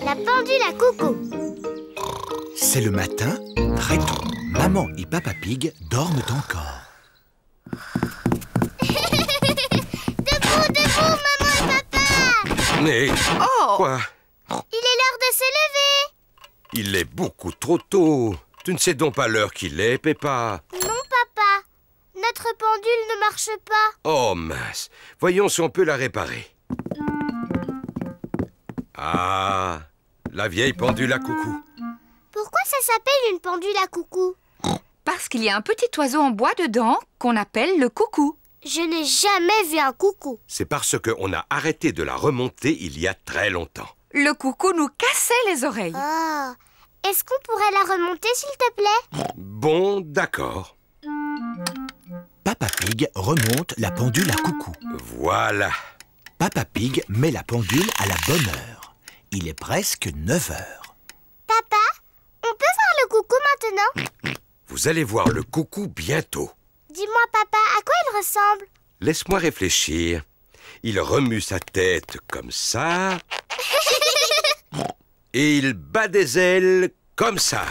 La pendule à coucou. C'est le matin, très tôt. Maman et Papa Pig dorment encore. Debout, debout, maman et papa. Mais... Oh! Quoi? Il est l'heure de se lever. Il est beaucoup trop tôt. Tu ne sais donc pas l'heure qu'il est, Peppa? Non, papa. Notre pendule ne marche pas. Oh mince. Voyons si on peut la réparer. Ah, la vieille pendule à coucou. Pourquoi ça s'appelle une pendule à coucou? Parce qu'il y a un petit oiseau en bois dedans qu'on appelle le coucou. Je n'ai jamais vu un coucou. C'est parce qu'on a arrêté de la remonter il y a très longtemps. Le coucou nous cassait les oreilles. Oh. Est-ce qu'on pourrait la remonter, s'il te plaît? Bon, d'accord. Papa Pig remonte la pendule à coucou. Voilà. Papa Pig met la pendule à la bonne heure. Il est presque 9 heures. Papa, on peut voir le coucou maintenant? Vous allez voir le coucou bientôt. Dis-moi, papa, à quoi il ressemble? Laisse-moi réfléchir. Il remue sa tête comme ça. Et il bat des ailes comme ça.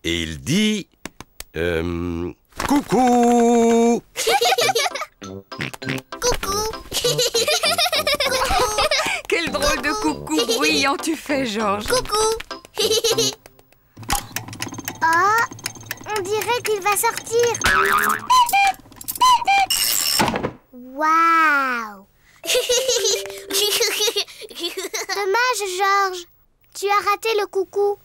Et il dit... coucou. Coucou. Quel drôle de coucou bruyant tu fais, Georges. Coucou. Oh, on dirait qu'il va sortir. Waouh. Dommage, Georges. Tu as raté le coucou.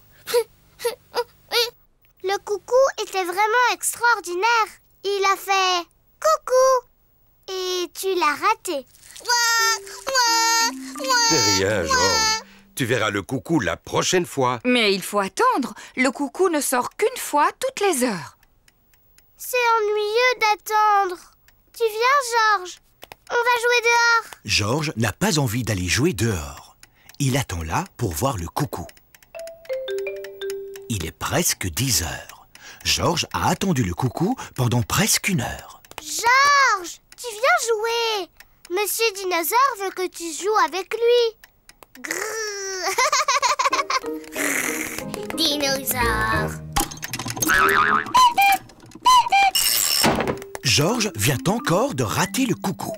Le coucou était vraiment extraordinaire. Il a fait coucou et tu l'as raté. Rien, Georges. Tu verras le coucou la prochaine fois. Mais il faut attendre. Le coucou ne sort qu'une fois toutes les heures. C'est ennuyeux d'attendre. Tu viens, Georges? On va jouer dehors. Georges n'a pas envie d'aller jouer dehors. Il attend là pour voir le coucou. Il est presque 10 heures. Georges a attendu le coucou pendant presque 1 heure. Georges, tu viens jouer. Monsieur Dinosaure veut que tu joues avec lui. Grrr. Dinosaure. Georges vient encore de rater le coucou.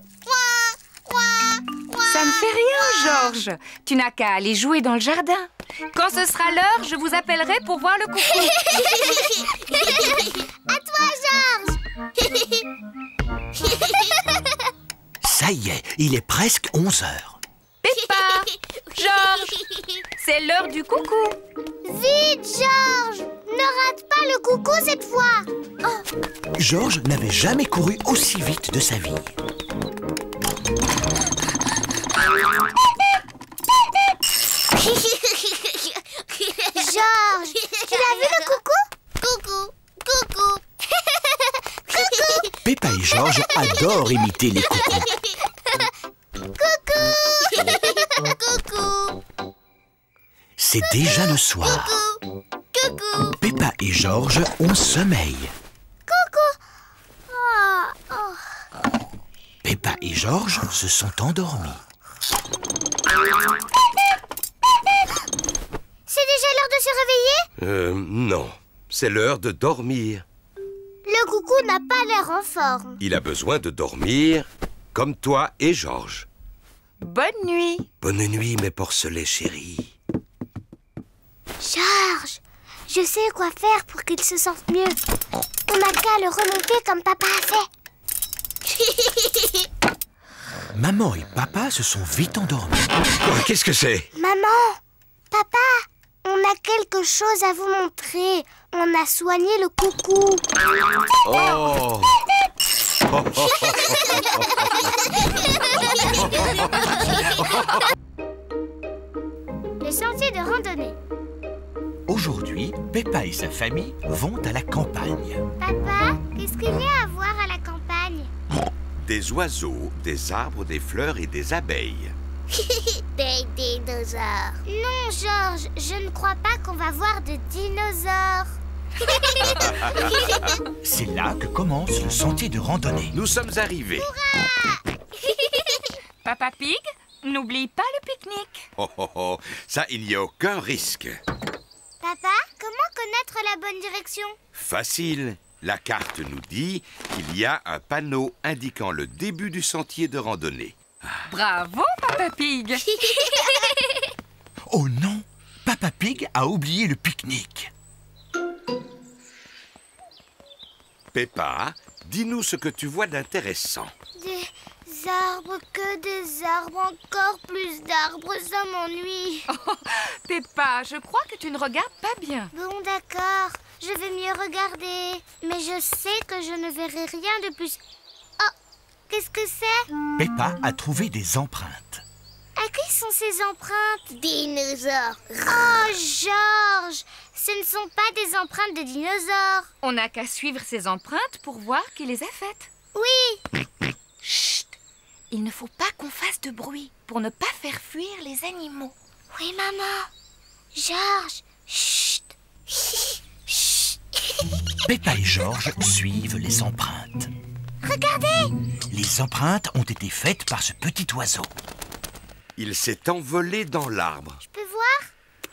Ça ne fait rien, Georges. Tu n'as qu'à aller jouer dans le jardin. Quand ce sera l'heure, je vous appellerai pour voir le coucou. À toi, Georges. Ça y est, il est presque 11 heures. Peppa, Georges, c'est l'heure du coucou. Vite, Georges. Ne rate pas le coucou cette fois. Oh. Georges n'avait jamais couru aussi vite de sa vie. Georges, tu l'as vu le coucou? Coucou, coucou. Coucou. Peppa et Georges adorent imiter les coucous. Coucou. Coucou. C'est déjà le soir. Coucou. Peppa et Georges ont sommeil. Coucou. Oh, oh. Peppa et Georges se sont endormis. C'est déjà l'heure de se réveiller? Non. C'est l'heure de dormir. Le coucou n'a pas l'air en forme. Il a besoin de dormir comme toi et Georges. Bonne nuit. Bonne nuit, mes porcelets chéris. Georges, je sais quoi faire pour qu'il se sente mieux. On n'a qu'à le remonter comme papa a fait. Maman et papa se sont vite endormis. Oh, qu'est-ce que c'est? Maman, papa, on a quelque chose à vous montrer. On a soigné le coucou. Oh. Le sentier de randonnée. Aujourd'hui, Peppa et sa famille vont à la campagne. Papa, qu'est-ce qu'il y a à voir à la campagne? Des oiseaux, des arbres, des fleurs et des abeilles. Des dinosaures. Non, Georges, je ne crois pas qu'on va voir de dinosaures. C'est là que commence le sentier de randonnée. Nous sommes arrivés. Papa Pig, N'oublie pas le pique-nique. Oh, oh, oh, ça, il n'y a aucun risque. Papa, comment connaître la bonne direction? Facile. La carte nous dit qu'il y a un panneau indiquant le début du sentier de randonnée. Bravo, Papa Pig. Oh non, Papa Pig a oublié le pique-nique. Peppa, dis-nous ce que tu vois d'intéressant. Des arbres, que des arbres, encore plus d'arbres, ça m'ennuie. Peppa, je crois que tu ne regardes pas bien. Bon, d'accord, je vais mieux regarder. Mais je sais que je ne verrai rien de plus. Oh, qu'est-ce que c'est? Peppa a trouvé des empreintes. À qui sont ces empreintes? Dinosaures. Oh, Georges, ce ne sont pas des empreintes de dinosaures. On n'a qu'à suivre ces empreintes pour voir qui les a faites. Oui. Chut! Il ne faut pas qu'on fasse de bruit pour ne pas faire fuir les animaux. Oui, maman. Georges, chut. Chut. Peppa et Georges suivent les empreintes. Regardez. Les empreintes ont été faites par ce petit oiseau. Il s'est envolé dans l'arbre. Je peux voir?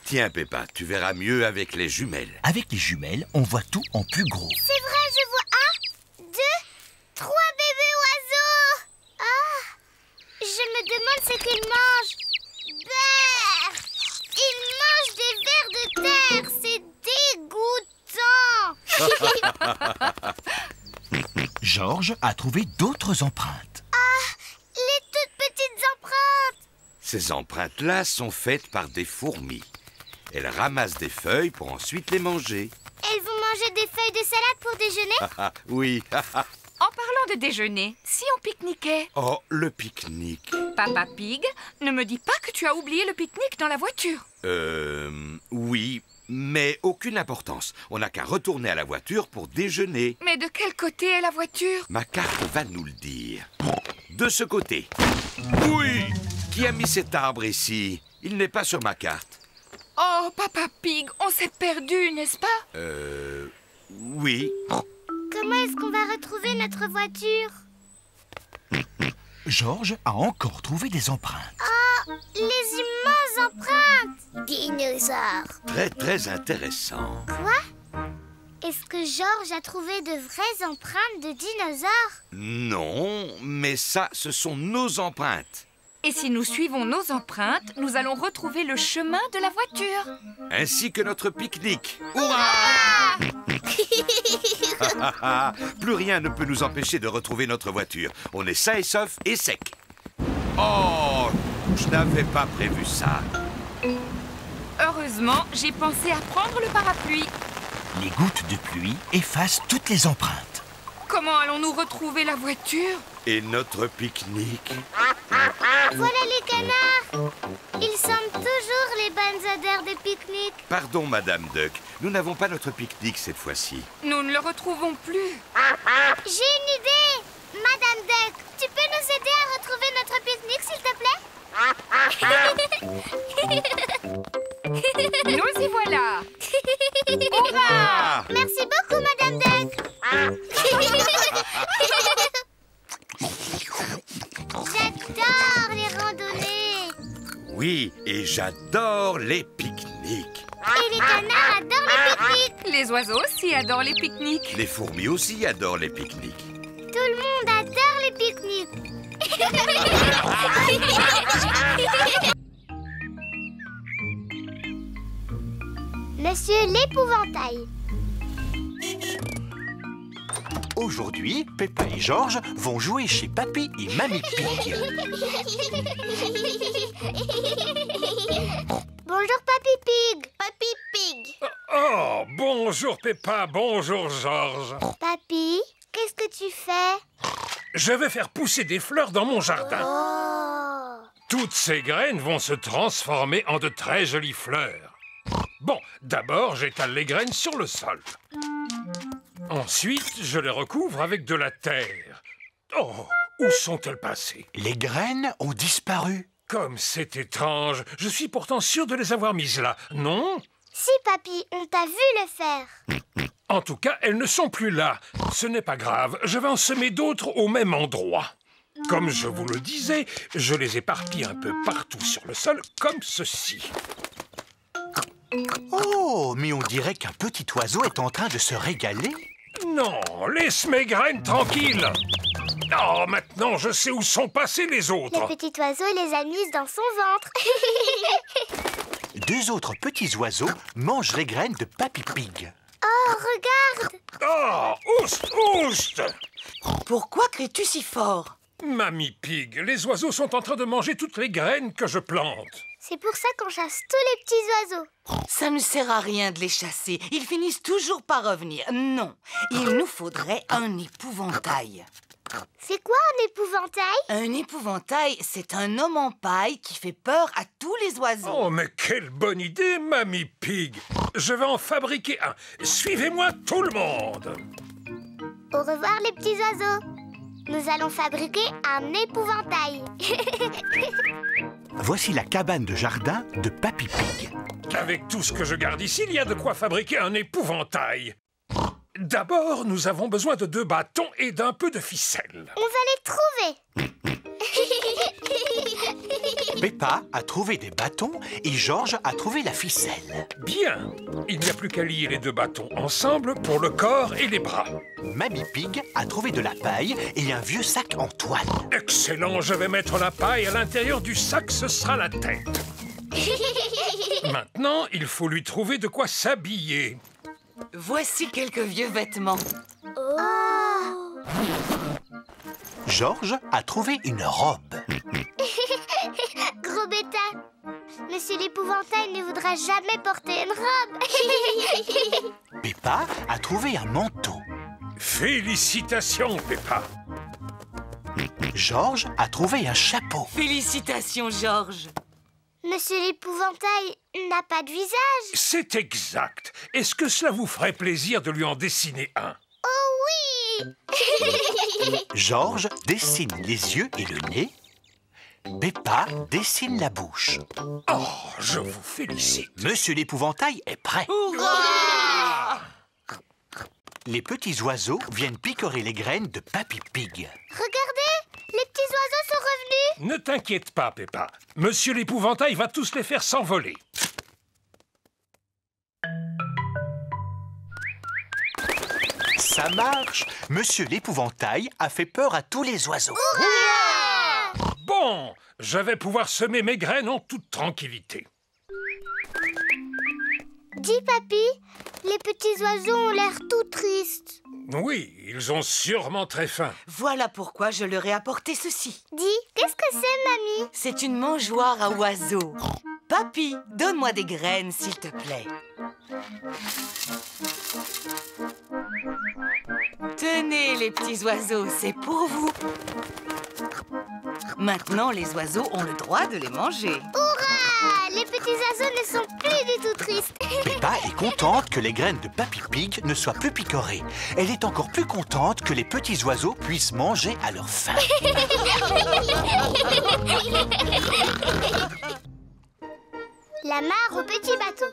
Tiens, Peppa, tu verras mieux avec les jumelles. Avec les jumelles, on voit tout en plus gros. C'est vrai, je vois 1, 2, 3 bébés oiseaux. Ah, je me demande ce qu'ils mangent. Brrr, ils mangent des vers de terre. C'est dégoûtant. Georges a trouvé d'autres empreintes. Les toutes petites empreintes. Ces empreintes-là sont faites par des fourmis. Elles ramassent des feuilles pour ensuite les manger. Elles vont manger des feuilles de salade pour déjeuner? Oui. En parlant de déjeuner, si on pique-niquait? Oh, le pique-nique. Papa Pig, ne me dis pas que tu as oublié le pique-nique dans la voiture. Oui, mais aucune importance. On n'a qu'à retourner à la voiture pour déjeuner. Mais de quel côté est la voiture? Ma carte va nous le dire. De ce côté. Oui! Qui a mis cet arbre ici? Il n'est pas sur ma carte. Oh, Papa Pig, on s'est perdu, n'est-ce pas? Oui. Comment est-ce qu'on va retrouver notre voiture? Georges a encore trouvé des empreintes. Oh, les immenses empreintes. Dinosaures. Très, très intéressant. Quoi? Est-ce que Georges a trouvé de vraies empreintes de dinosaures? Non, mais ça, ce sont nos empreintes. Et si nous suivons nos empreintes, nous allons retrouver le chemin de la voiture. Ainsi que notre pique-nique. Hurrah! Plus rien ne peut nous empêcher de retrouver notre voiture. On est sain et sauf et sec. Oh, je n'avais pas prévu ça. Heureusement, j'ai pensé à prendre le parapluie. Les gouttes de pluie effacent toutes les empreintes. Comment allons-nous retrouver la voiture? Et notre pique-nique? Voilà les canards. Ils sentent toujours les bonnes odeurs de pique-nique. Pardon, Madame Duck. Nous n'avons pas notre pique-nique cette fois-ci. Nous ne le retrouvons plus. J'ai une idée. Madame Duck, tu peux nous aider à retrouver notre pique-nique, s'il te plaît? Nous y voilà. Ah! Merci beaucoup, Madame Duck. J'adore les randonnées. Oui, et j'adore les pique-niques. Et les canards adorent les pique-niques. Les oiseaux aussi adorent les pique-niques. Les fourmis aussi adorent les pique-niques. Tout le monde adore les pique-niques. Monsieur l'épouvantail. Aujourd'hui, Peppa et Georges vont jouer chez Papy et Mamie Pig. Bonjour Papy Pig. Papy Pig. Oh, bonjour Peppa, bonjour Georges. Papy, qu'est-ce que tu fais? Je vais faire pousser des fleurs dans mon jardin. Oh. Toutes ces graines vont se transformer en de très jolies fleurs. Bon, d'abord, j'étale les graines sur le sol. Ensuite, je les recouvre avec de la terre. Oh, où sont-elles passées? Les graines ont disparu. Comme c'est étrange, je suis pourtant sûr de les avoir mises là, non? Si Papy, on t'a vu le faire. En tout cas, elles ne sont plus là. Ce n'est pas grave, je vais en semer d'autres au même endroit. Comme je vous le disais, je les éparpille un peu partout sur le sol, comme ceci. Oh, mais on dirait qu'un petit oiseau est en train de se régaler. Non, laisse mes graines tranquilles. Oh, maintenant je sais où sont passés les autres. Le petit oiseau les amuse dans son ventre. 2 autres petits oiseaux mangent les graines de Papy Pig. Oh, regarde! Oh, oust, oust! Pourquoi cries-tu si fort? Mamie Pig, les oiseaux sont en train de manger toutes les graines que je plante. C'est pour ça qu'on chasse tous les petits oiseaux. Ça ne sert à rien de les chasser. Ils finissent toujours par revenir. Non, il nous faudrait un épouvantail. C'est quoi un épouvantail? Un épouvantail, c'est un homme en paille qui fait peur à tous les oiseaux. Oh, mais quelle bonne idée, Mamie Pig! Je vais en fabriquer un. Suivez-moi tout le monde! Au revoir les petits oiseaux. Nous allons fabriquer un épouvantail. Voici la cabane de jardin de Papy Pig. Avec tout ce que je garde ici, il y a de quoi fabriquer un épouvantail. D'abord, nous avons besoin de 2 bâtons et d'un peu de ficelle. On va les trouver. Peppa a trouvé des bâtons et Georges a trouvé la ficelle. Bien, il n'y a plus qu'à lier les 2 bâtons ensemble pour le corps et les bras. Mamie Pig a trouvé de la paille et un vieux sac en toile. Excellent, je vais mettre la paille à l'intérieur du sac, ce sera la tête. Maintenant, il faut lui trouver de quoi s'habiller. Voici quelques vieux vêtements. Oh. Georges a trouvé une robe. Gros bêta. Monsieur l'épouvantail ne voudra jamais porter une robe. Peppa a trouvé un manteau. Félicitations, Peppa. Georges a trouvé un chapeau. Félicitations, Georges. Monsieur l'épouvantail n'a pas de visage. C'est exact. Est-ce que cela vous ferait plaisir de lui en dessiner un? Oh oui. Georges dessine les yeux et le nez. Peppa dessine la bouche. Oh, je vous félicite. Monsieur l'épouvantail est prêt. Hurrah! Les petits oiseaux viennent picorer les graines de Papy Pig. Regardez, les petits oiseaux sont revenus. Ne t'inquiète pas, Peppa. Monsieur l'épouvantail va tous les faire s'envoler. Ça marche. Monsieur l'épouvantail a fait peur à tous les oiseaux. Bon, je vais pouvoir semer mes graines en toute tranquillité. Dis, papy, les petits oiseaux ont l'air tout tristes. Oui, ils ont sûrement très faim. Voilà pourquoi je leur ai apporté ceci. Dis, qu'est-ce que c'est, mamie? C'est une mangeoire à oiseaux. Papy, donne-moi des graines, s'il te plaît. Tenez, les petits oiseaux, c'est pour vous. Maintenant, les oiseaux ont le droit de les manger. Hurrah! Les petits oiseaux ne sont plus du tout tristes. Peppa est contente que les graines de Papy Pig ne soient plus picorées. Elle est encore plus contente que les petits oiseaux puissent manger à leur faim. La mare au petit bateau.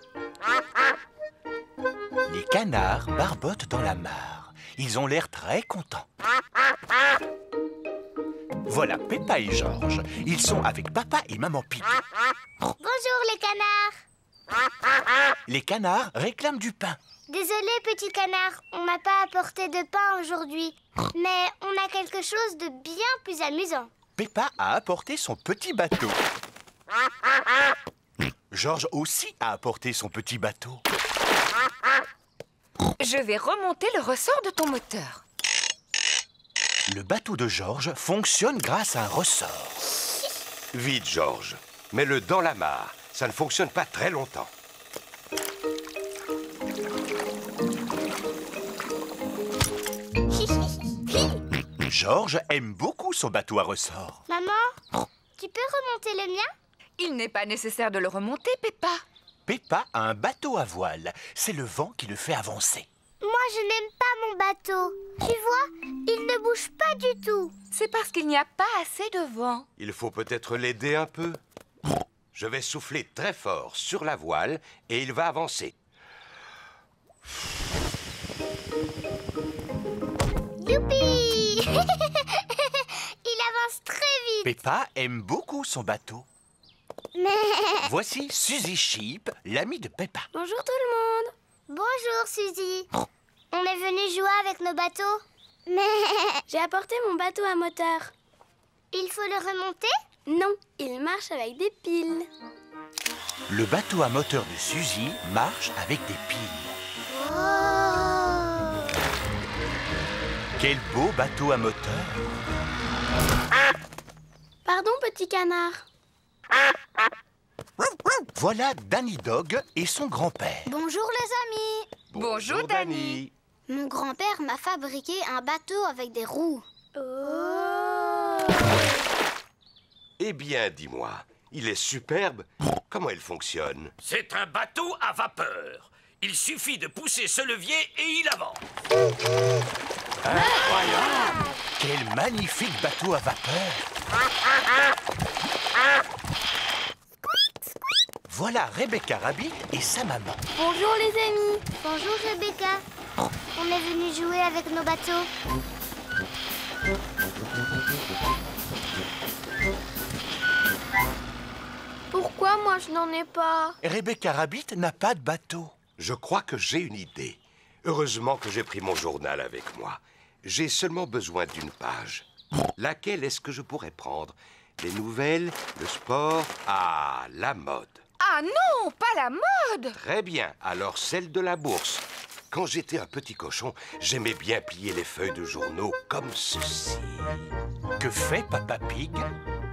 Les canards barbotent dans la mare. Ils ont l'air très contents. Voilà Peppa et Georges. Ils sont avec papa et maman Pig. Bonjour les canards. Les canards réclament du pain. Désolé petit canard, on m'a pas apporté de pain aujourd'hui. Mais on a quelque chose de bien plus amusant. Peppa a apporté son petit bateau. Georges aussi a apporté son petit bateau. Je vais remonter le ressort de ton moteur. Le bateau de Georges fonctionne grâce à un ressort. Vite, Georges. Mets-le dans la mare. Ça ne fonctionne pas très longtemps. Georges aime beaucoup son bateau à ressort. Maman, tu peux remonter le mien? Il n'est pas nécessaire de le remonter, Peppa. Peppa a un bateau à voile. C'est le vent qui le fait avancer. Moi, je n'aime pas mon bateau. Tu vois, il ne bouge pas du tout. C'est parce qu'il n'y a pas assez de vent. Il faut peut-être l'aider un peu. Je vais souffler très fort sur la voile et il va avancer. Youpi! Il avance avance très vite. Peppa aime beaucoup son bateau. Mais... Voici Suzy Sheep, l'amie de Peppa. Bonjour tout le monde. Bonjour Suzy. On est venu jouer avec nos bateaux. Mais... J'ai apporté mon bateau à moteur. Il faut le remonter? Non, il marche avec des piles. Le bateau à moteur de Suzy marche avec des piles. Oh! Quel beau bateau à moteur! Pardon, petit canard. Voilà Danny Dog et son grand-père. Bonjour les amis. Bonjour, Danny. Mon grand-père m'a fabriqué un bateau avec des roues. Oh. Eh bien, dis-moi, il est superbe. Comment il fonctionne? C'est un bateau à vapeur. Il suffit de pousser ce levier et il avance. Incroyable! Quel magnifique bateau à vapeur! Voilà Rebecca Rabbit et sa maman. Bonjour les amis. Bonjour Rebecca. On est venu jouer avec nos bateaux. Pourquoi moi je n'en ai pas? Rebecca Rabbit n'a pas de bateau. Je crois que j'ai une idée. Heureusement que j'ai pris mon journal avec moi. J'ai seulement besoin d'une page. Laquelle est-ce que je pourrais prendre? Les nouvelles, le sport, la mode. Ah non, pas la mode. Très bien, alors celle de la bourse. Quand j'étais un petit cochon, j'aimais bien plier les feuilles de journaux comme ceci. Que fait Papa Pig?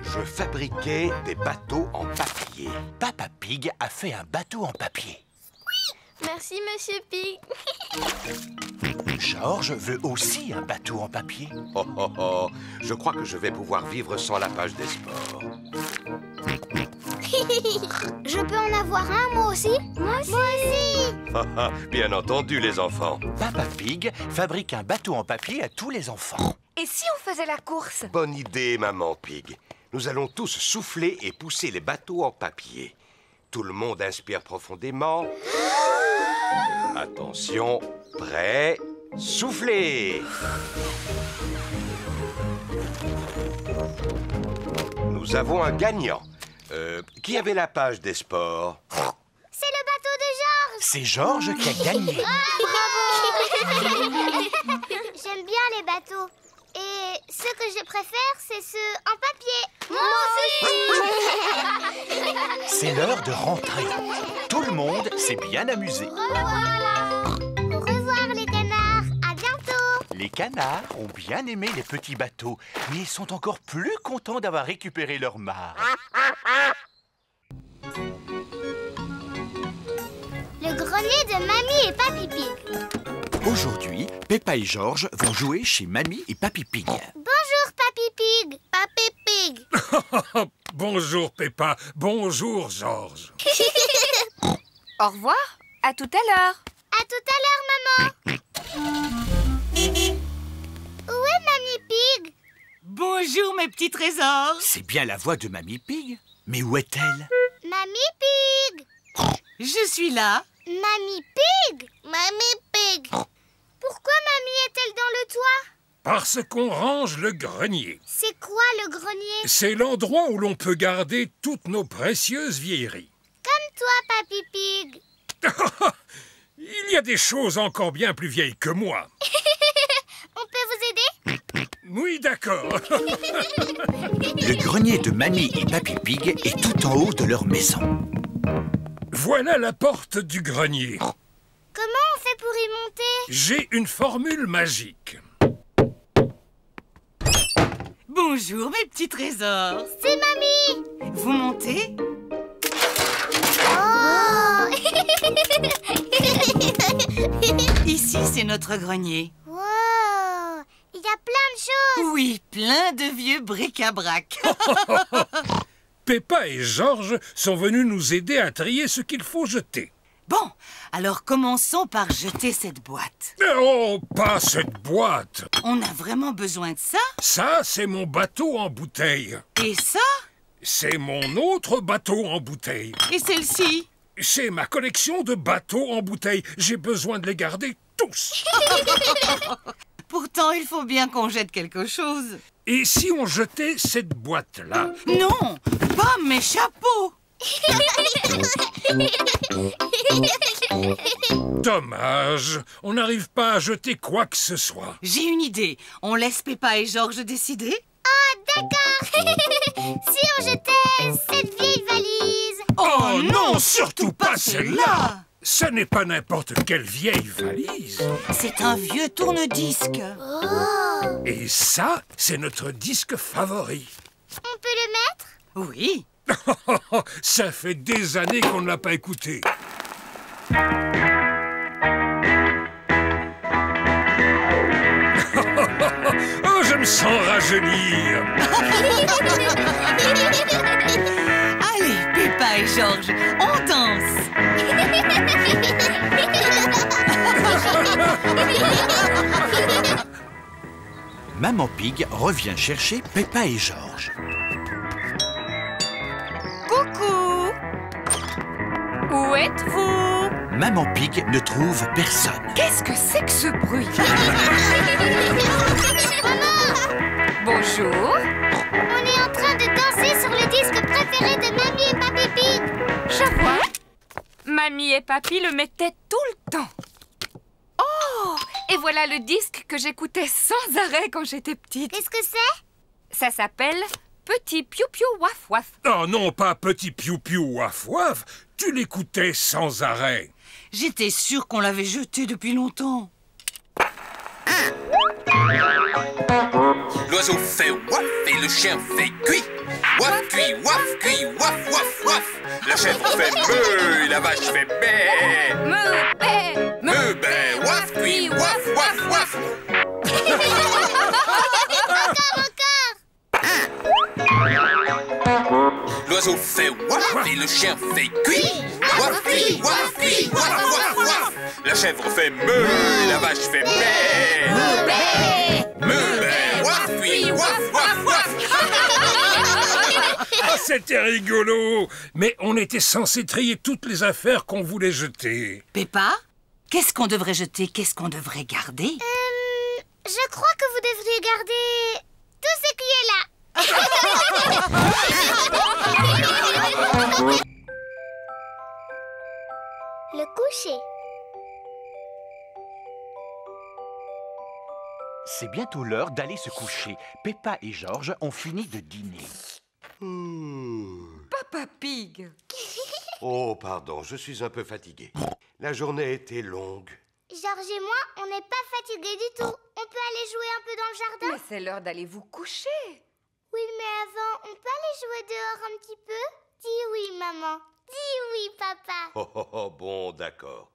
Je fabriquais des bateaux en papier. Papa Pig a fait un bateau en papier. Merci, Monsieur Pig. George veut aussi un bateau en papier. Oh, oh, oh, je crois que je vais pouvoir vivre sans la page des sports. Je peux en avoir un, moi aussi? Moi aussi. Bien entendu, les enfants. Papa Pig fabrique un bateau en papier à tous les enfants. Et si on faisait la course? Bonne idée, maman Pig. Nous allons tous souffler et pousser les bateaux en papier. Tout le monde inspire profondément. Attention, prêt, soufflez. Nous avons un gagnant. Qui avait la page des sports? C'est le bateau de Georges. C'est George qui a gagné. J'aime bien les bateaux. Et ceux que je préfère, c'est ceux en papier. Moi aussi. C'est l'heure de rentrer. Tout le monde s'est bien amusé. Au revoir les canards. À bientôt. Les canards ont bien aimé les petits bateaux, mais ils sont encore plus contents d'avoir récupéré leur mare. Le grenier de Mamie et Papy Pig. Aujourd'hui, Peppa et George vont jouer chez Mamie et Papy Pig. Bonjour Papy Pig. Papy Pig. Bonjour Peppa, bonjour George. Au revoir, à tout à l'heure. À tout à l'heure, maman. Où est Mamie Pig? Bonjour, mes petits trésors. C'est bien la voix de Mamie Pig. Mais où est-elle? Mamie Pig. Je suis là. Mamie Pig. Mamie Pig. Pourquoi Mamie est-elle dans le toit? Parce qu'on range le grenier. C'est quoi le grenier? C'est l'endroit où l'on peut garder toutes nos précieuses vieilleries. Comme toi, Papy Pig. Il y a des choses encore bien plus vieilles que moi. On peut vous aider? Oui, d'accord. Le grenier de Mamie et Papy Pig est tout en haut de leur maison. Voilà la porte du grenier. Comment on fait pour y monter? J'ai une formule magique. Bonjour, mes petits trésors. C'est Mamie. Vous montez? Oh. Ici, c'est notre grenier. Wow. Il y a plein de choses. Oui, plein de vieux bric-à-brac. Peppa et George sont venus nous aider à trier ce qu'il faut jeter. Bon, alors commençons par jeter cette boîte. Oh, pas cette boîte. On a vraiment besoin de ça? Ça, c'est mon bateau en bouteille. Et ça? C'est mon autre bateau en bouteille. Et celle-ci? C'est ma collection de bateaux en bouteille. J'ai besoin de les garder tous. Pourtant, il faut bien qu'on jette quelque chose. Et si on jetait cette boîte-là? Non, pas mes chapeaux. Dommage, on n'arrive pas à jeter quoi que ce soit. J'ai une idée. On laisse Peppa et Georges décider? Oh, d'accord. Si on jetait cette vieille valise. Oh non, surtout pas celle-là! Ce n'est pas n'importe quelle vieille valise. C'est un vieux tourne-disque. Oh. Et ça, c'est notre disque favori. On peut le mettre? Oui. Ça fait des années qu'on ne l'a pas écouté. Oh, je me sens rajeunir. Allez, Peppa et Georges, on danse. Maman Pig revient chercher Peppa et Georges. Coucou! Où êtes-vous? Maman Pig ne trouve personne. Qu'est-ce que c'est que ce bruit? Bonjour. On est en train de danser sur le disque préféré de Mamie et Papy Pig. Je vois. Mamie et Papy le mettaient tout le temps. Oh! Et voilà le disque que j'écoutais sans arrêt quand j'étais petite. Qu'est-ce que c'est? Ça s'appelle Petit Piou Piou Waf Waf. Oh non, pas Petit Piou Piou Waf Waf. Tu l'écoutais sans arrêt. J'étais sûre qu'on l'avait jeté depuis longtemps. L'oiseau fait waf et le chien fait cuit. Waf cuit, waf cuit, waf waf waf. La chèvre fait meuh et la vache fait bé. Meuh, bé, Meuh bé, waf cuit, waf waf waf. L'oiseau fait waf et le chien fait cuit. Waf cuit, waf cuit, waf waf waf. La chèvre fait meuh et la vache fait bé. Meuh bé, waf cuit, waf waf waf. Ah, c'était rigolo. Mais on était censé trier toutes les affaires qu'on voulait jeter. Peppa, qu'est-ce qu'on devrait jeter? Qu'est-ce qu'on devrait garder? Je crois que vous devriez garder tout ce qui est là. Le coucher. C'est bientôt l'heure d'aller se coucher. Peppa et Georges ont fini de dîner. Papa Pig. Oh, pardon, je suis un peu fatigué. La journée était longue. Georges et moi, on n'est pas fatigués du tout. On peut aller jouer un peu dans le jardin? Mais c'est l'heure d'aller vous coucher. Oui, mais avant, on peut aller jouer dehors un petit peu? Dis oui, maman. Dis oui, papa. Oh, oh, oh, bon, d'accord.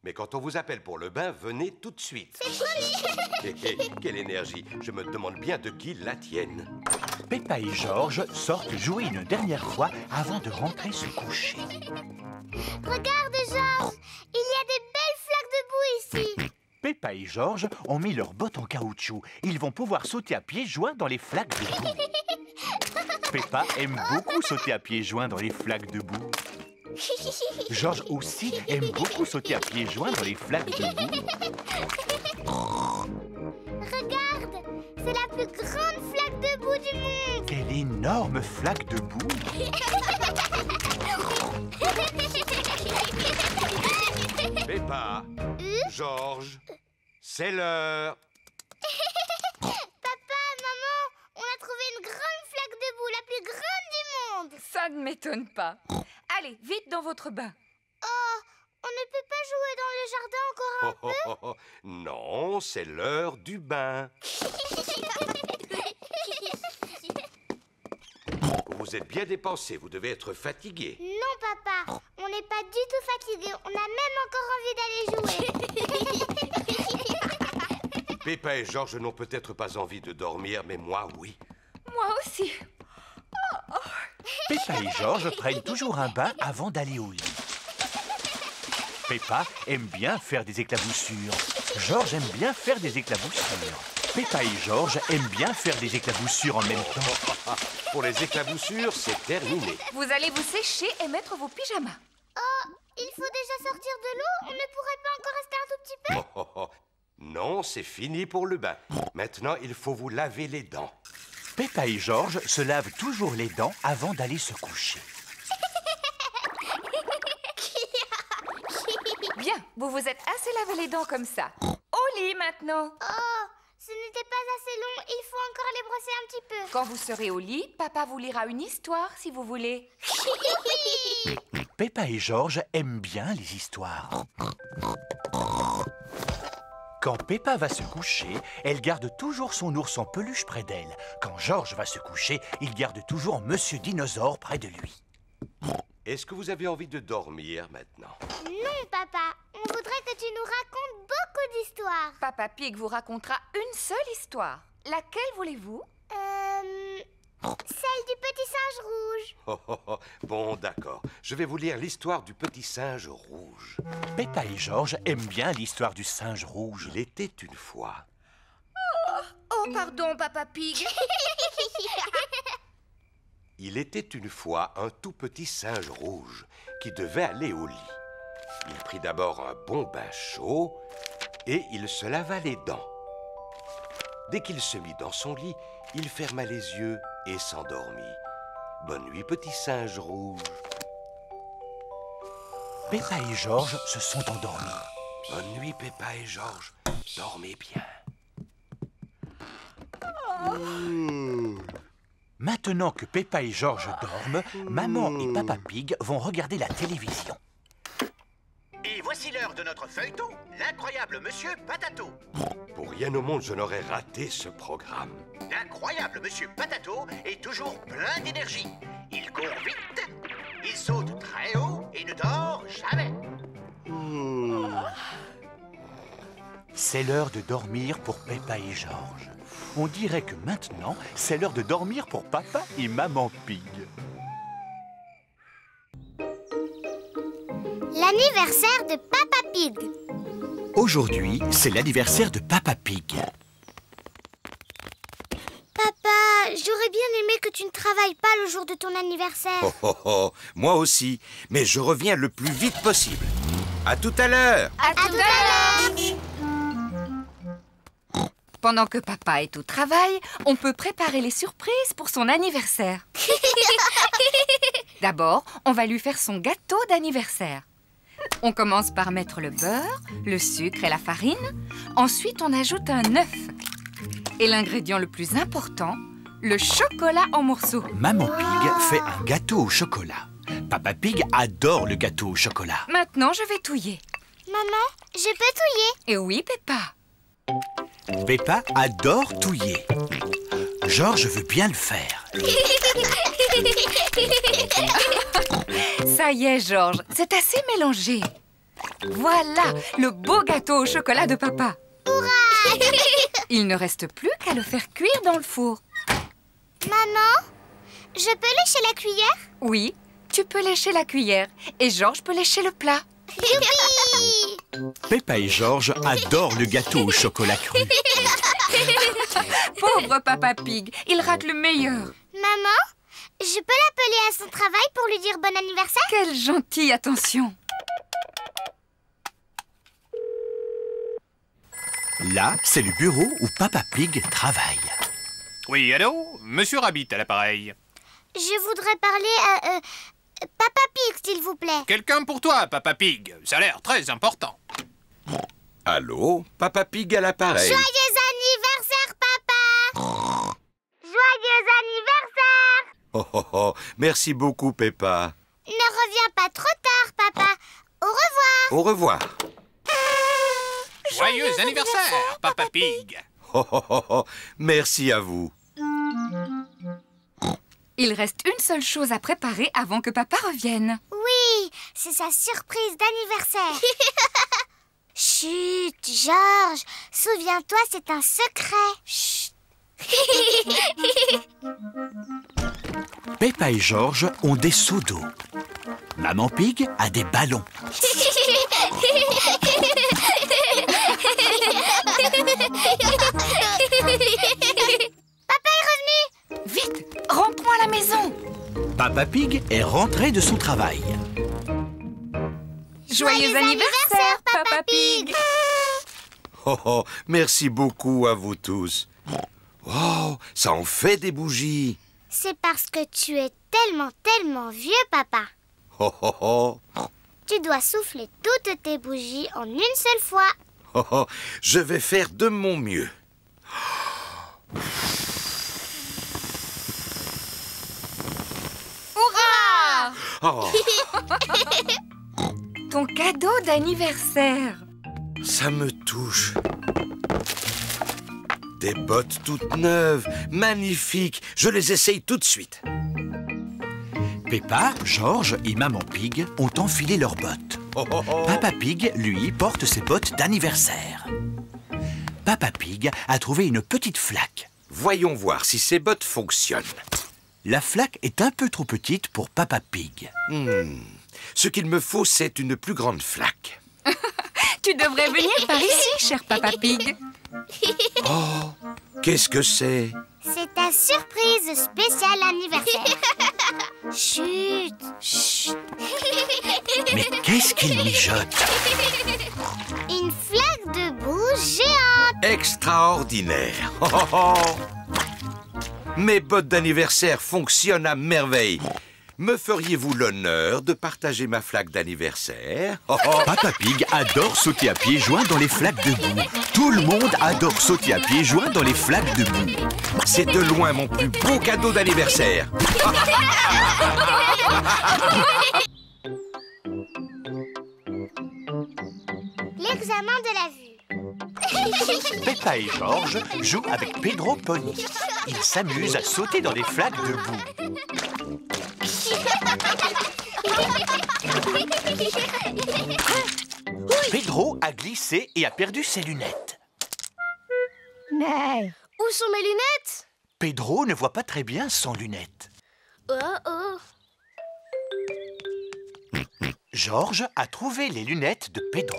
Mais quand on vous appelle pour le bain, venez tout de suite. C'est joli. Quelle énergie. Je me demande bien de qui la tienne. Peppa et Georges sortent jouer une dernière fois avant de rentrer se coucher. Regarde, Georges. Il y a des belles flaques de boue ici. Peppa et Georges ont mis leurs bottes en caoutchouc. Ils vont pouvoir sauter à pieds joints dans les flaques de boue. Peppa aime beaucoup sauter à pieds joints dans les flaques de boue. Georges aussi aime beaucoup sauter à pieds joints dans les flaques de boue. Regarde, c'est la plus grande flaque de boue du monde. Quelle énorme flaque de boue! Peppa, Georges, c'est l'heure. Papa, maman, on a trouvé une grande flaque de boue, la plus grande du monde. Ça ne m'étonne pas. Allez, vite dans votre bain. Oh, on ne peut pas jouer dans le jardin encore un Oh, oh, oh, oh. Non, c'est l'heure du bain. Vous êtes bien dépensé, vous devez être fatigué. Non, papa, on n'est pas du tout fatigué. On a même encore envie d'aller jouer. Peppa et Georges n'ont peut-être pas envie de dormir, mais moi, oui. Moi aussi. Peppa et Georges prennent toujours un bain avant d'aller au lit. Peppa aime bien faire des éclaboussures. Georges aime bien faire des éclaboussures. Peppa et Georges aiment bien faire des éclaboussures en même temps. Pour les éclaboussures, c'est terminé. Vous allez vous sécher et mettre vos pyjamas. Oh, il faut déjà sortir de l'eau. On ne pourrait pas encore rester un tout petit peu? Oh, oh, oh. Non, c'est fini pour le bain. Maintenant, il faut vous laver les dents. Peppa et Georges se lavent toujours les dents avant d'aller se coucher. Bien, vous vous êtes assez lavé les dents comme ça. Au lit maintenant. Oh, ce n'était pas assez long. Il faut encore les brosser un petit peu. Quand vous serez au lit, papa vous lira une histoire si vous voulez. Peppa et Georges aiment bien les histoires. Quand Peppa va se coucher, elle garde toujours son ours en peluche près d'elle. Quand Georges va se coucher, il garde toujours Monsieur Dinosaure près de lui. Est-ce que vous avez envie de dormir maintenant? Non, papa. On voudrait que tu nous racontes beaucoup d'histoires. Papa Pig vous racontera une seule histoire. Laquelle voulez-vous? Celle du petit singe rouge. Oh, oh, oh. Bon, d'accord. Je vais vous lire l'histoire du petit singe rouge. Peppa et Georges aiment bien l'histoire du singe rouge. Il était une fois. Oh, pardon, Papa Pig. Il était une fois un tout petit singe rouge qui devait aller au lit. Il prit d'abord un bon bain chaud et il se lava les dents. Dès qu'il se mit dans son lit, il ferma les yeux et s'endormit. Bonne nuit, petit singe rouge. Peppa et Georges se sont endormis. Bonne nuit, Peppa et Georges. Dormez bien. Maintenant que Peppa et Georges dorment, Maman et Papa Pig vont regarder la télévision. Et voici l'heure de notre feuilleton, l'incroyable Monsieur Patato. Pour rien au monde, je n'aurais raté ce programme. L'incroyable Monsieur Patato est toujours plein d'énergie. Il court vite, il saute très haut et ne dort jamais. C'est l'heure de dormir pour Peppa et Georges. On dirait que maintenant, c'est l'heure de dormir pour Papa et Maman Pig. L'anniversaire de Papa Pig. Aujourd'hui, c'est l'anniversaire de Papa Pig. Papa, j'aurais bien aimé que tu ne travailles pas le jour de ton anniversaire. Oh, oh, oh, moi aussi, mais je reviens le plus vite possible. À tout à l'heure. À tout à l'heure. Pendant que papa est au travail, on peut préparer les surprises pour son anniversaire. D'abord, on va lui faire son gâteau d'anniversaire. On commence par mettre le beurre, le sucre et la farine. Ensuite, on ajoute un œuf. Et l'ingrédient le plus important, le chocolat en morceaux. Maman Pig fait un gâteau au chocolat. Papa Pig adore le gâteau au chocolat. Maintenant, je vais touiller. Maman, je peux touiller? Et oui, Peppa. Peppa adore touiller. Georges veut bien le faire. Ça y est, Georges, c'est assez mélangé. Voilà, le beau gâteau au chocolat de papa. Hurrah! Il ne reste plus qu'à le faire cuire dans le four. Maman, je peux lécher la cuillère? Oui, tu peux lécher la cuillère et Georges peut lécher le plat. Youpi! Peppa et Georges adorent le gâteau au chocolat cru. Pauvre Papa Pig, il rate le meilleur. Maman, je peux l'appeler à son travail pour lui dire bon anniversaire? Quelle gentille attention. Là, c'est le bureau où Papa Pig travaille. Oui, allô? Monsieur Rabbit à l'appareil. Je voudrais parler à Papa Pig, s'il vous plaît. Quelqu'un pour toi, Papa Pig. Ça a l'air très important. Allô, Papa Pig à l'appareil. Joyeux anniversaire, papa! Joyeux anniversaire! Oh, oh, oh, merci beaucoup, Peppa. Ne reviens pas trop tard, papa. Au revoir. Au revoir. Joyeux anniversaire, Papa Pig. Oh, oh, oh, oh, merci à vous. Il reste une seule chose à préparer avant que papa revienne. Oui, c'est sa surprise d'anniversaire. Chut, Georges, souviens-toi, c'est un secret. Chut. Peppa et Georges ont des seaux d'eau. Maman Pig a des ballons. Papa est revenu. Vite, rentrons à la maison. Papa Pig est rentré de son travail. Joyeux anniversaire, Papa Pig. Oh, oh, merci beaucoup à vous tous. Oh, ça en fait des bougies. C'est parce que tu es tellement vieux, papa. Oh, oh, oh. Tu dois souffler toutes tes bougies en une seule fois. Oh, oh, je vais faire de mon mieux. Hurrah! Oh, Ton cadeau d'anniversaire. ça me touche. Des bottes toutes neuves, magnifiques. Je les essaye tout de suite. Peppa, George et Maman Pig ont enfilé leurs bottes. Oh, oh, oh. Papa Pig, lui, porte ses bottes d'anniversaire. Papa Pig a trouvé une petite flaque. Voyons voir si ces bottes fonctionnent. La flaque est un peu trop petite pour Papa Pig. Ce qu'il me faut, c'est une plus grande flaque. Tu devrais venir par ici, cher Papa Pig. Oh, qu'est-ce que c'est? C'est ta surprise spéciale anniversaire. Chut, chut. Mais qu'est-ce qu'il mijote? Une flaque de boue géante. Extraordinaire. Oh, oh, oh. Mes bottes d'anniversaire fonctionnent à merveille. Me feriez-vous l'honneur de partager ma flaque d'anniversaire? Oh, oh. Papa Pig adore sauter à pieds joints dans les flaques de boue. Tout le monde adore sauter à pieds joints dans les flaques de boue. C'est de loin mon plus beau cadeau d'anniversaire. L'examen de la vue. Peppa et George jouent avec Pedro Pony. Ils s'amusent à sauter dans les flaques de boue. Pedro a glissé et a perdu ses lunettes. Où sont mes lunettes? Pedro ne voit pas très bien sans lunettes. Oh. George a trouvé les lunettes de Pedro.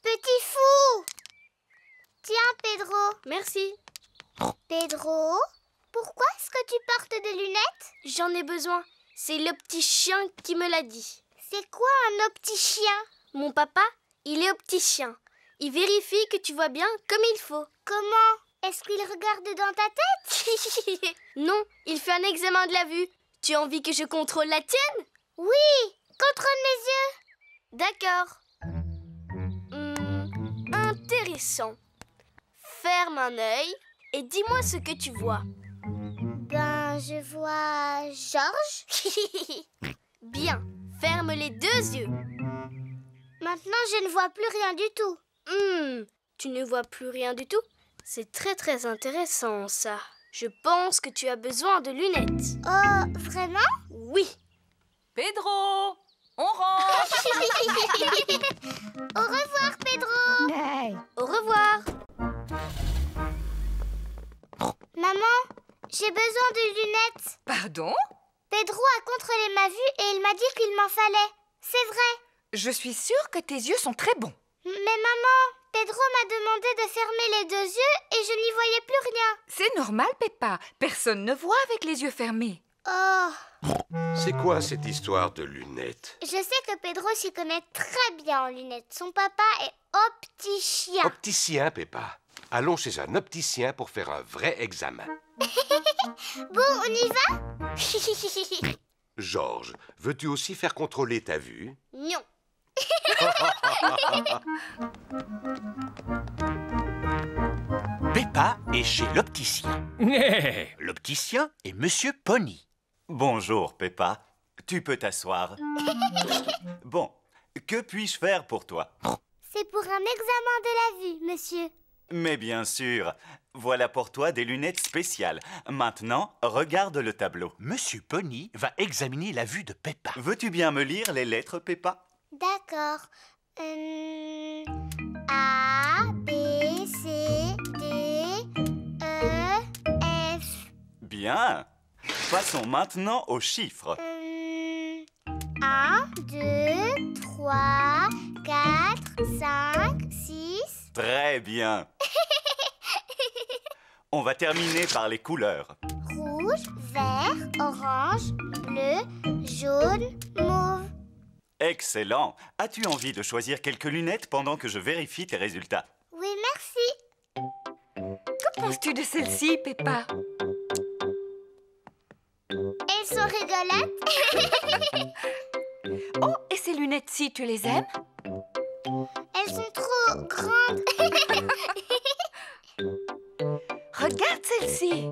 Petit fou. Tiens, Pedro. Merci. Pedro, pourquoi est-ce que tu portes des lunettes? J'en ai besoin. C'est le petit chien qui me l'a dit. C'est quoi un opticien? Mon papa, il est opticien. Il vérifie que tu vois bien comme il faut. Comment? Est-ce qu'il regarde dans ta tête? Non, il fait un examen de la vue. Tu as envie que je contrôle la tienne? Oui, contrôle mes yeux. D'accord. Intéressant. Ferme un œil et dis-moi ce que tu vois. Ben, je vois George. Bien, ferme les deux yeux. Maintenant, je ne vois plus rien du tout. Tu ne vois plus rien du tout? C'est très intéressant, ça. Je pense que tu as besoin de lunettes. Oh, vraiment? Oui. Pedro, on rentre. Au revoir, Pedro. Au revoir. Maman, j'ai besoin de lunettes. Pardon? Pedro a contrôlé ma vue et il m'a dit qu'il m'en fallait. C'est vrai. Je suis sûre que tes yeux sont très bons. Mais maman, Pedro m'a demandé de fermer les deux yeux et je n'y voyais plus rien. C'est normal, Peppa. Personne ne voit avec les yeux fermés. Oh, C'est quoi cette histoire de lunettes? je sais que Pedro s'y connaît très bien en lunettes. Son papa est opticien. Opticien, Peppa. Allons chez un opticien pour faire un vrai examen. Bon, on y va? George, veux-tu aussi faire contrôler ta vue? Non. Peppa est chez l'opticien. L'opticien est Monsieur Pony. Bonjour, Peppa. Tu peux t'asseoir. Bon, que puis-je faire pour toi? C'est pour un examen de la vue, monsieur. Mais bien sûr, voilà pour toi des lunettes spéciales. Maintenant, regarde le tableau. Monsieur Pony va examiner la vue de Peppa. Veux-tu bien me lire les lettres, Peppa? D'accord. A, B, C, D, E, F. Bien. Passons maintenant aux chiffres. 1, 2, 3, 4, 5, 6. Très bien. On va terminer par les couleurs. Rouge, vert, orange, bleu, jaune, mauve. Excellent. As-tu envie de choisir quelques lunettes pendant que je vérifie tes résultats? Oui, merci. Que penses-tu de celle-ci, Peppa? Elles sont rigolotes. Oh, et ces lunettes-ci, tu les aimes? Elles sont trop grandes. Regarde celle-ci.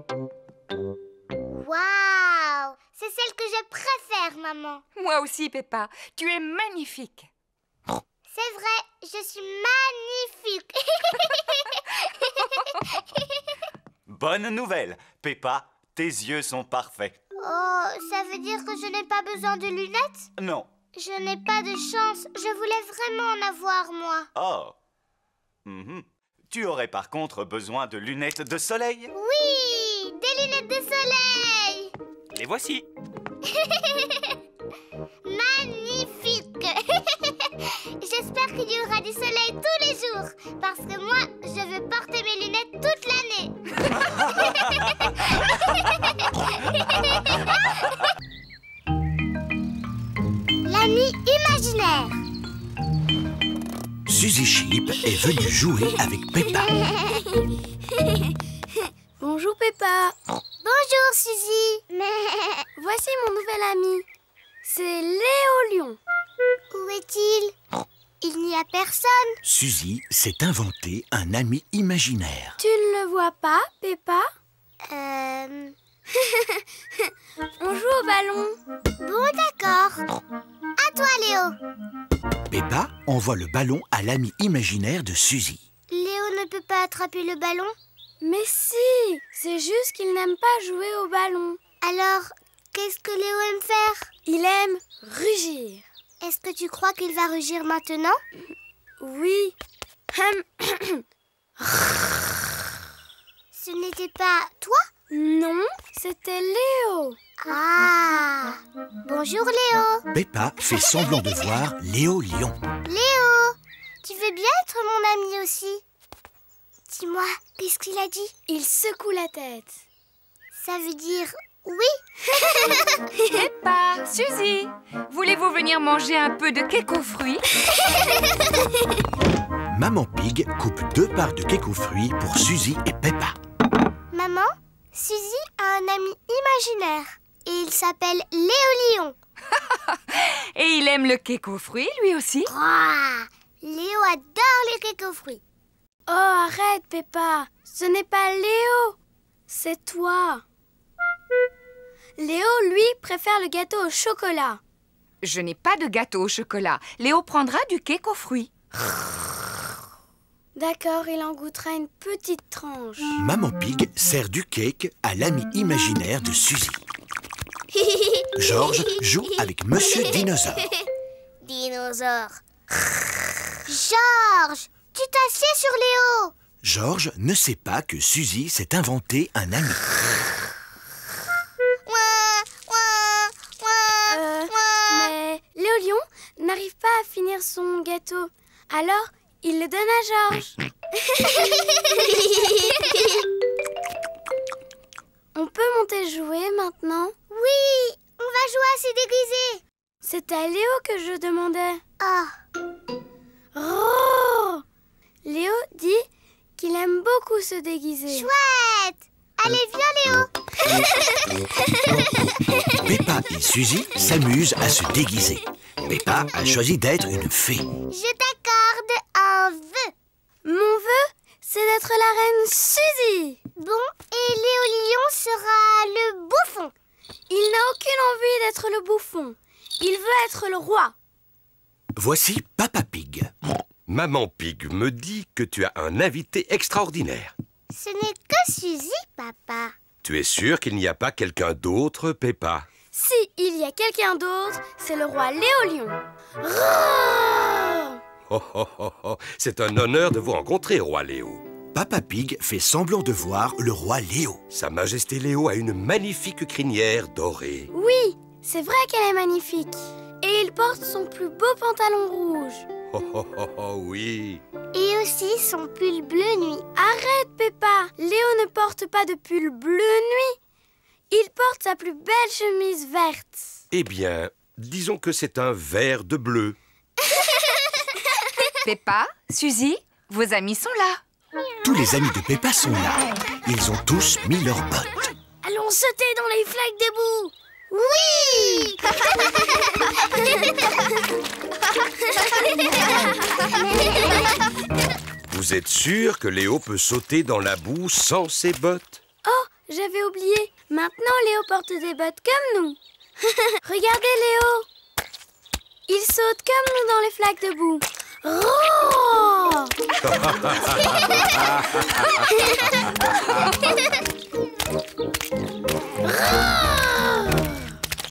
Waouh! C'est celle que je préfère, maman. Moi aussi, Peppa. Tu es magnifique. C'est vrai, je suis magnifique. Bonne nouvelle. Peppa, tes yeux sont parfaits. Oh, ça veut dire que je n'ai pas besoin de lunettes? Non. Je n'ai pas de chance. Je voulais vraiment en avoir, moi. Oh. Tu aurais par contre besoin de lunettes de soleil? Oui, des lunettes de soleil. Les voici. Magnifique. J'espère qu'il y aura du soleil tous les jours. Parce que moi, je veux porter mes lunettes toute l'année. L'ami imaginaire. Suzy Sheep est venue jouer avec Peppa. Bonjour Peppa. Bonjour Suzy. Voici mon nouvel ami. C'est Léo Lion. Où est-il? Il n'y a personne. Suzy s'est inventé un ami imaginaire. Tu ne le vois pas, Peppa? On joue au ballon. Bon, d'accord. À toi, Léo. Peppa envoie le ballon à l'ami imaginaire de Suzy. Léo ne peut pas attraper le ballon? Mais si, c'est juste qu'il n'aime pas jouer au ballon. Alors, qu'est-ce que Léo aime faire? Il aime rugir. Est-ce que tu crois qu'il va rugir maintenant? Oui. Ce n'était pas toi? Non, c'était Léo. Ah! Bonjour Léo. Peppa fait semblant de voir Léo Lion. Léo, tu veux bien être mon ami aussi? Dis-moi, qu'est-ce qu'il a dit? Il secoue la tête. Ça veut dire oui? Peppa, Suzy, voulez-vous venir manger un peu de cake aux fruits? Maman Pig coupe 2 parts de cake aux fruits pour Suzy et Peppa. Maman, Suzy a un ami imaginaire et il s'appelle Léo Lion. Et il aime le cake aux fruits, lui aussi? Léo adore les cakes aux fruits. Oh, arrête, Peppa. Ce n'est pas Léo, c'est toi. Léo, lui, préfère le gâteau au chocolat. Je n'ai pas de gâteau au chocolat. Léo prendra du cake aux fruits. D'accord, il en goûtera une petite tranche. Maman Pig sert du cake à l'ami imaginaire de Suzy. Georges joue avec Monsieur Dinosaure. Dinosaure. Georges, tu t'assieds sur Léo. Georges ne sait pas que Suzy s'est inventé un ami. Mais Léo Lion n'arrive pas à finir son gâteau. Alors, il le donne à Georges. On peut monter jouer maintenant? Oui, on va jouer à se déguiser. C'est à Léo que je demandais. Oh. Léo dit qu'il aime beaucoup se déguiser. Chouette. Allez, viens Léo. Peppa et Suzy s'amusent à se déguiser. Peppa a choisi d'être une fée. Je t'accorde un vœu. Mon vœu, c'est d'être la reine Suzy. Bon, et Léo Lion sera le bouffon. Il n'a aucune envie d'être le bouffon. Il veut être le roi. Voici Papa Pig. Maman Pig me dit que tu as un invité extraordinaire. Ce n'est que Suzy, papa. Tu es sûr qu'il n'y a pas quelqu'un d'autre, Peppa? Si il y a quelqu'un d'autre, c'est le roi Léo Lion. Oh, oh, oh, oh. C'est un honneur de vous rencontrer, roi Léo. Papa Pig fait semblant de voir le roi Léo. Sa Majesté Léo a une magnifique crinière dorée. Oui, c'est vrai qu'elle est magnifique. Et il porte son plus beau pantalon rouge. Oh, oh, oh, oh, oui. Et aussi son pull bleu nuit. Arrête, Peppa. Léo ne porte pas de pull bleu nuit. Il porte sa plus belle chemise verte. Eh bien, Disons que c'est un vert de bleu. Peppa, Suzy, vos amis sont là. Tous les amis de Peppa sont là. Ils ont tous mis leurs bottes. Allons sauter dans les flaques de boue. Oui. Vous êtes sûr que Léo peut sauter dans la boue sans ses bottes? Oh, j'avais oublié. Maintenant, Léo porte des bottes comme nous. Regardez Léo. Il saute comme nous dans les flaques de boue. Oh!